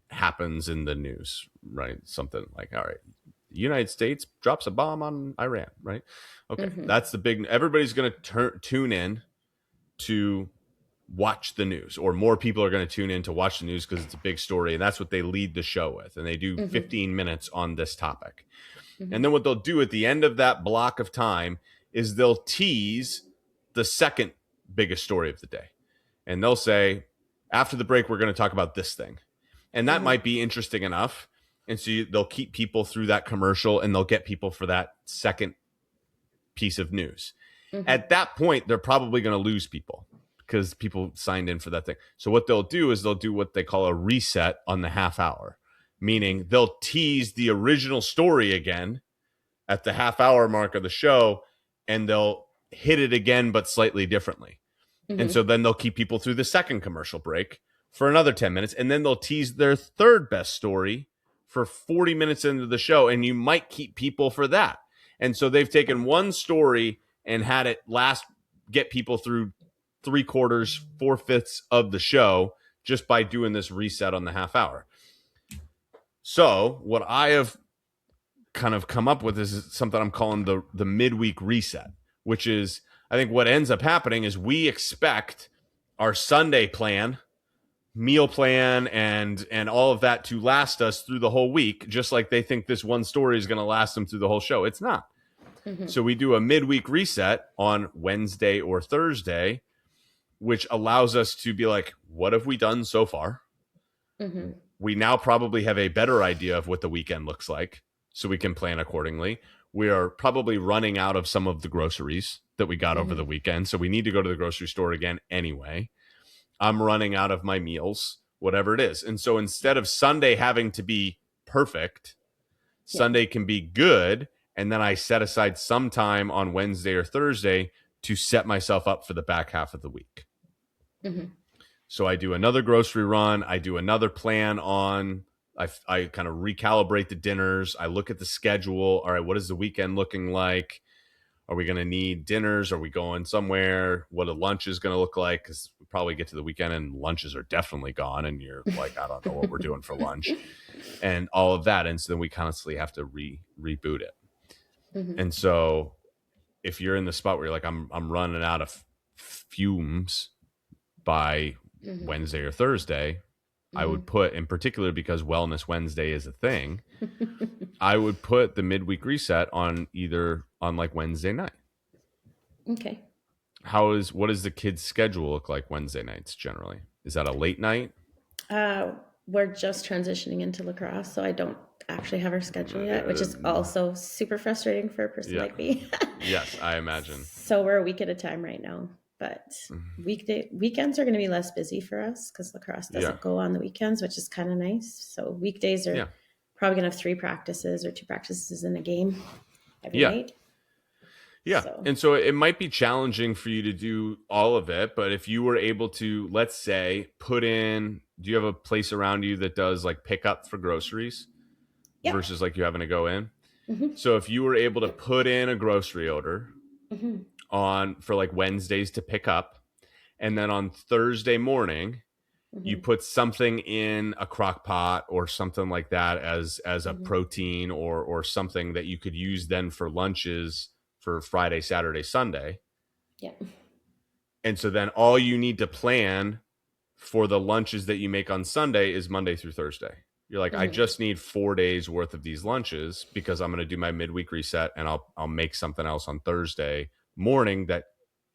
happens in the news, right? Something like, all right, the United States drops a bomb on Iran, right? Okay, Mm-hmm. that's the big, everybody's going to tune in to watch the news, or more people are going to tune in to watch the news because it's a big story. And that's what they lead the show with. And they do Mm-hmm. 15 minutes on this topic. Mm-hmm. And then what they'll do at the end of that block of time is they'll tease the second biggest story of the day. And they'll say, after the break, we're going to talk about this thing. And that Mm-hmm. might be interesting enough. And so they'll keep people through that commercial, and they'll get people for that second piece of news. Mm-hmm. At that point, they're probably going to lose people because people signed in for that thing. So what they'll do is they'll do what they call a reset on the half hour, meaning they'll tease the original story again at the half hour mark of the show, and they'll hit it again, but slightly differently. And Mm-hmm. so then they'll keep people through the second commercial break for another 10 minutes. And then they'll tease their third best story for 40 minutes into the show. And you might keep people for that. And so they've taken one story and had it get people through 3/4, 4/5 of the show just by doing this reset on the half hour. So what I have kind of come up with is something I'm calling the midweek reset, which is, I think what ends up happening is we expect our Sunday plan, meal plan, and all of that to last us through the whole week, just like they think this one story is going to last them through the whole show. It's not. Mm-hmm. So we do a midweek reset on Wednesday or Thursday, which allows us to be like, what have we done so far? Mm-hmm. We now probably have a better idea of what the weekend looks like, so we can plan accordingly. We are probably running out of some of the groceries that we got over the weekend, so we need to go to the grocery store again anyway. I'm running out of my meals, whatever it is. And so instead of Sunday having to be perfect, Sunday can be good. And then I set aside some time on Wednesday or Thursday to set myself up for the back half of the week. Mm-hmm. So I do another grocery run. I do another plan on I kind of recalibrate the dinners. I look at the schedule. All right, what is the weekend looking like? Are we going to need dinners? Are we going somewhere? What a lunch is going to look like? Because we probably get to the weekend and lunches are definitely gone, and you're like, I don't know what we're doing for lunch, and all of that. And so then we constantly have to reboot it. Mm-hmm. And so if you're in the spot where you're like, I'm running out of fumes by Mm-hmm. Wednesday or Thursday, I would put, in particular because Wellness Wednesday is a thing, I would put the midweek reset on either on like Wednesday night. Okay. What does the kids' schedule look like Wednesday nights generally? Is that a late night? Uh, we're just transitioning into lacrosse, so I don't actually have our schedule yet, which is also super frustrating for a person Yeah. like me. Yes, I imagine. So we're a week at a time right now, but weekends are going to be less busy for us because lacrosse doesn't go on the weekends, which is kind of nice. So weekdays are probably going to have 3 practices or 2 practices in a game every night. Yeah. So. And so it might be challenging for you to do all of it, but if you were able to, let's say, do you have a place around you that does like pickup for groceries versus like you having to go in? Mm-hmm. So if you were able to put in a grocery order on for like Wednesdays to pick up, and then on Thursday morning, you put something in a crock pot or something like that as a protein or something that you could use then for lunches for Friday, Saturday, Sunday. Yeah. And so then all you need to plan for the lunches that you make on Sunday is Monday through Thursday. You're like, I just need 4 days worth of these lunches because I'm going to do my midweek reset and I'll make something else on Thursday morning that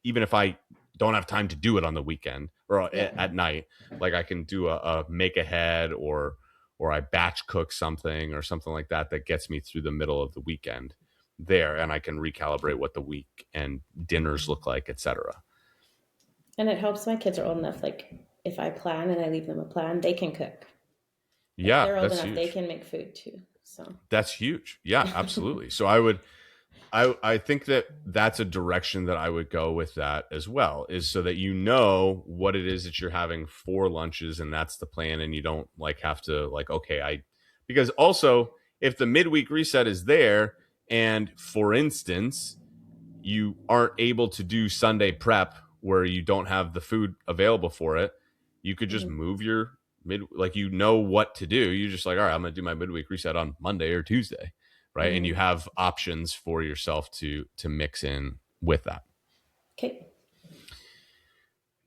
even if I don't have time to do it on the weekend or at night, like I can do a make ahead or I batch cook something or something like that that gets me through the middle of the weekend there, and I can recalibrate what the week and dinners look like, etc. And it helps my kids are old enough, like if I plan and I leave them a plan, they can cook. Like Yeah, they're old that's enough, they huge. can make food too. So That's huge. Yeah, absolutely. So I think that that's a direction that I would go with that as well, is so that you know what it is that you're having for lunches and that's the plan, and you don't like have to like, okay, because also if the midweek reset is there and for instance you aren't able to do Sunday prep where you don't have the food available for it, you could just move your like you know what to do. You're just like, all right, I'm going to do my midweek reset on Monday or Tuesday, right? And you have options for yourself to mix in with that. okay.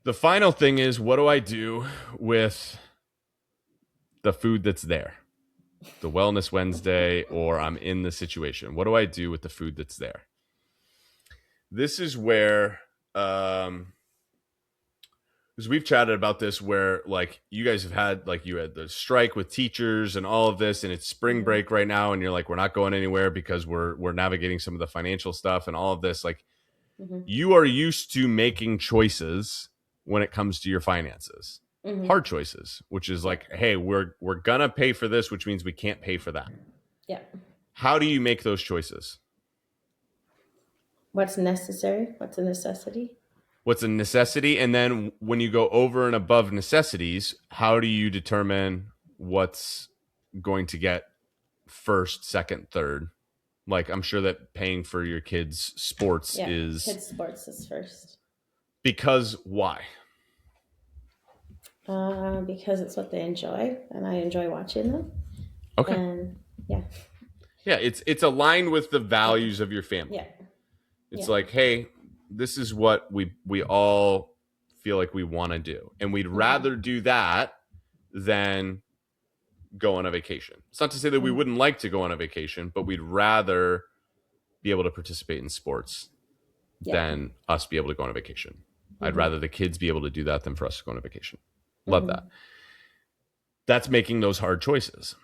The final thing is, what do I do with the food that's there? The Wellness Wednesday, or I'm in the situation. What do I do with the food that's there? This is where because we've chatted about this where like you guys have had like you had the strike with teachers and all of this, and it's spring break right now, and you're like, we're not going anywhere because we're navigating some of the financial stuff and all of this. Like you are used to making choices when it comes to your finances, hard choices, which is like, hey, we're gonna pay for this, which means we can't pay for that. Yeah. How do you make those choices? What's necessary? What's a necessity? What's a necessity? And then when you go over and above necessities, how do you determine what's going to get first, second, third? Like I'm sure that paying for your kids' sports is kids' sports is first. Because why? Because it's what they enjoy, and I enjoy watching them. Okay. And yeah. Yeah, it's aligned with the values of your family. Yeah. It's like, hey, this is what we all feel like we want to do, and we'd rather do that than go on a vacation. It's not to say that we wouldn't like to go on a vacation, but we'd rather be able to participate in sports than us be able to go on a vacation. I'd rather the kids be able to do that than for us to go on a vacation. Love that. That's making those hard choices.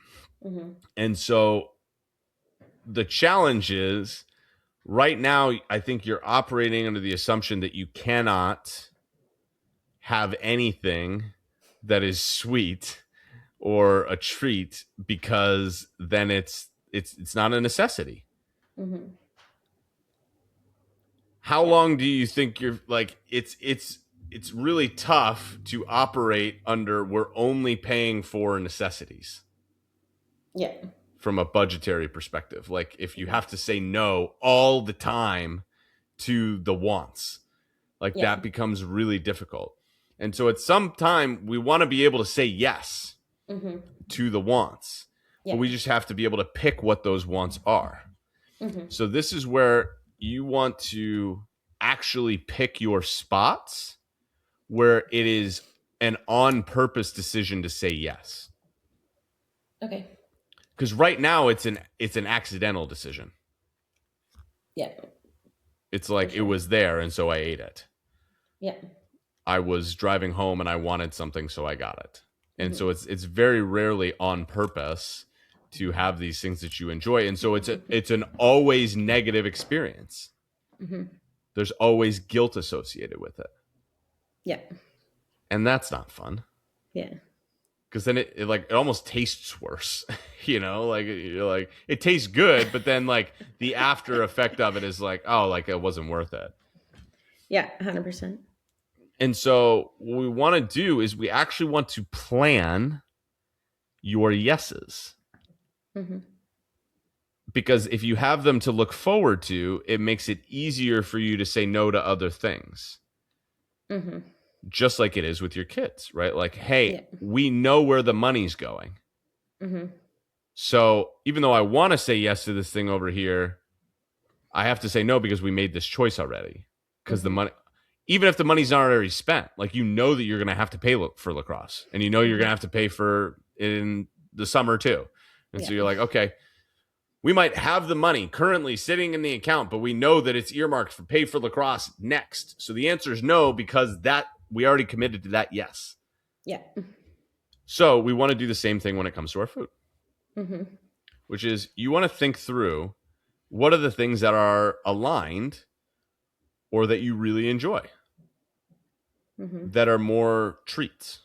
And so the challenge is right now, I think you're operating under the assumption that you cannot have anything that is sweet or a treat because then it's not a necessity. How long do you think you're like it's really tough to operate under we're only paying for necessities? Yeah. from a budgetary perspective. Like if you have to say no all the time to the wants, like Yeah. that becomes really difficult. And so at some time we want to be able to say yes Mm-hmm. to the wants, but Yeah. we just have to be able to pick what those wants are. Mm-hmm. So this is where you want to actually pick your spots where it is an on purpose decision to say yes. Okay. Because right now it's an accidental decision. Yeah. It's For like it sure. was there and so I ate it. Yeah. I was driving home and I wanted something so I got it. And Mm-hmm. so it's very rarely on purpose to have these things that you enjoy. And so it's an always negative experience. Mm-hmm. There's always guilt associated with it. Yeah. And that's not fun. Yeah. Because then it almost tastes worse. Like you're like it tastes good, but then like the after effect of it is like, oh, like it wasn't worth it. Yeah. 100%. And so what we want to do is we actually want to plan your yeses. Mm-hmm. Because if you have them to look forward to, it makes it easier for you to say no to other things. Mm-hmm. Just like it is with your kids, right? Like, Yeah. hey, we know where the money's going. Mm-hmm. So even though I want to say yes to this thing over here, I have to say no because we made this choice already. Because the Mm-hmm. money, even if the money's not already spent, like you know that you're going to have to pay for lacrosse, and you know you're going to have to pay for it in the summer too. And Yeah. so you're like, okay, we might have the money currently sitting in the account, but we know that it's earmarked for pay for lacrosse next. So the answer is no because that we already committed to that yes. Yeah. So we want to do the same thing when it comes to our food, Mm-hmm. which is you want to think through what are the things that are aligned or that you really enjoy Mm-hmm. that are more treats.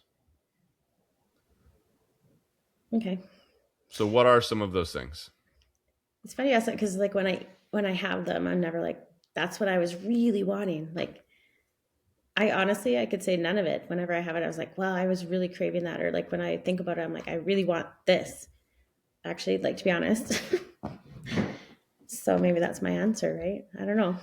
Okay. So what are some of those things? It's funny also because like when I have them, I'm never like, that's what I was really wanting. Like I honestly I could say none of it. Whenever I have it, I was like, well, I was really craving that. Or like when I think about it, I'm like, I really want this. Actually, like to be honest. So maybe that's my answer, right? I don't know.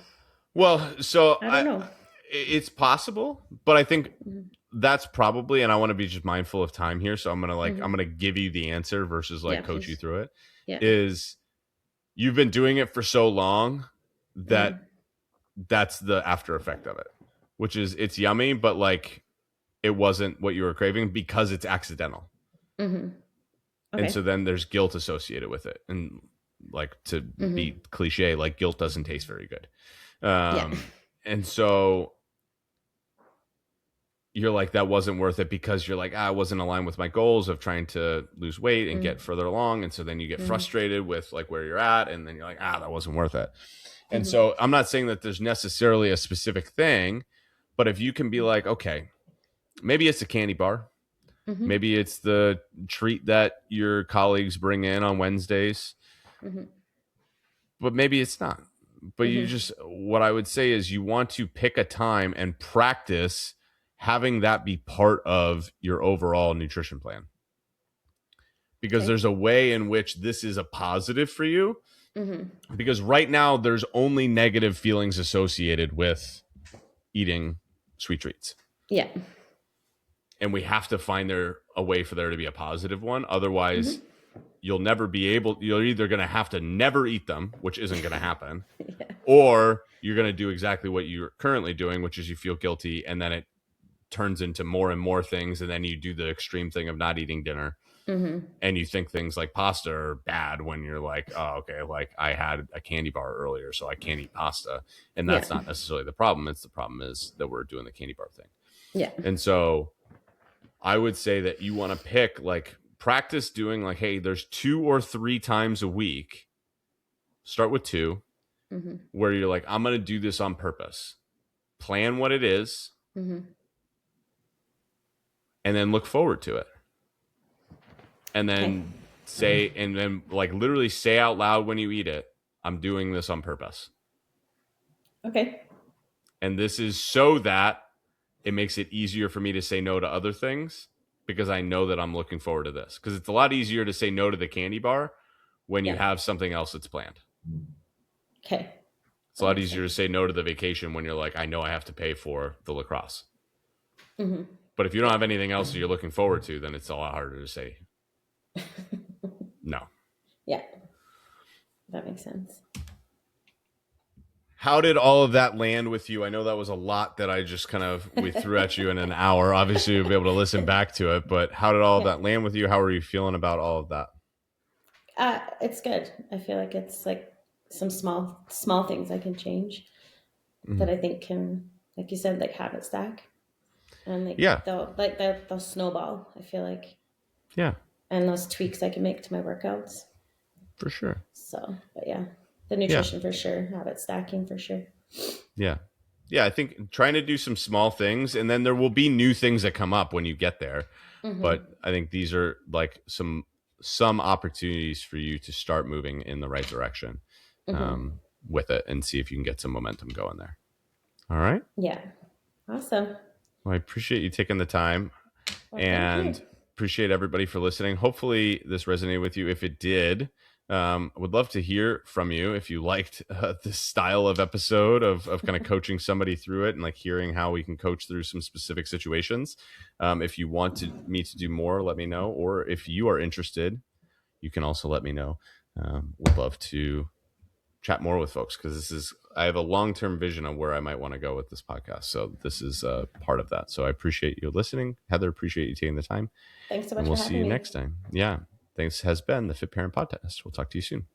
Well, so I don't know. it's possible, but I think Mm-hmm. that's probably, and I want to be just mindful of time here, so I'm Mm-hmm. gonna give you the answer versus Yeah, like coach you please. through it. Yeah. Is you've been doing it for so long that Mm-hmm. that's the after effect of it, which is it's yummy, but like it wasn't what you were craving because it's accidental. Mm-hmm. And Okay. so then there's guilt associated with it. And like to Mm-hmm. be cliche, like guilt doesn't taste very good. Yeah. And so you're like, that wasn't worth it because you're like, I wasn't aligned with my goals of trying to lose weight and get further along. And so then you get Mm-hmm. frustrated with like where you're at. And then you're like, that wasn't worth it. And Mm-hmm. so I'm not saying that there's necessarily a specific thing, but if you can be like, okay, maybe it's a candy bar. Mm-hmm. Maybe it's the treat that your colleagues bring in on Wednesdays, Mm-hmm. but maybe it's not. But you Mm-hmm. just, what I would say is you want to pick a time and practice having that be part of your overall nutrition plan. Because Okay. there's a way in which this is a positive for you. Mm-hmm. Because right now, there's only negative feelings associated with eating sweet treats. Yeah. And we have to find a way for there to be a positive one. Otherwise, Mm-hmm. you'll never be able, you're either going to have to never eat them, which isn't going to happen, Yeah. or you're going to do exactly what you're currently doing, which is you feel guilty and then it turns into more and more things. And then you do the extreme thing of not eating dinner. Mm-hmm. And you think things like pasta are bad when you're like, oh, okay, like I had a candy bar earlier, so I can't eat pasta. And Yeah. that's not necessarily the problem. It's the problem is that we're doing the candy bar thing. Yeah. And so I would say that you want to pick like practice doing like, hey, there's 2 or 3 times a week. Start with 2 Mm-hmm. where you're like, I'm going to do this on purpose. Plan what it is Mm-hmm. and then look forward to it. And Okay. then say, and then like literally say out loud when you eat it, I'm doing this on purpose. Okay. And this is so that it makes it easier for me to say no to other things. because I know that I'm looking forward to this. Because it's a lot easier to say no to the candy bar when you Yeah. have something else that's planned. Okay. It's a That lot makes easier to sense. say no to the vacation when you're like, I know I have to pay for the lacrosse. Hmm. But if you don't Yeah. have anything else that you're looking forward to, then it's a lot harder to say no. Yeah. That makes sense. How did all of that land with you? I know that was a lot that I just kind of we threw at you in an hour. Obviously, you'll be able to listen back to it, but how did all of Yeah. that land with you? How are you feeling about all of that? It's good. I feel like it's like some small things I can change that Mhm. I think can, like you said, like habit stack, and Yeah, they'll snowball. I feel like, yeah, and those tweaks I can make to my workouts. for sure. So, but yeah, the Yeah, nutrition for sure, habit stacking for sure. yeah, yeah. I think trying to do some small things, and then there will be new things that come up when you get there. Hmm. But I think these are like some opportunities for you to start moving in the right direction Hmm. with it, and see if you can get some momentum going there. All right. Yeah. Awesome. Well, I appreciate you taking the time Well, thank and you. appreciate everybody for listening. Hopefully, this resonated with you. If it did, I would love to hear from you if you liked this style of episode of kind of coaching somebody through it and like hearing how we can coach through some specific situations. If you want me to do more, let me know. Or if you are interested, you can also let me know. Would love to chat more with folks because I have a long-term vision on where I might want to go with this podcast. So this is part of that. So I appreciate you listening. Heather, appreciate you taking the time, Thanks so and much we'll for see having you me. next time. Yeah. Thanks has been the Fit Parent Podcast. We'll talk to you soon.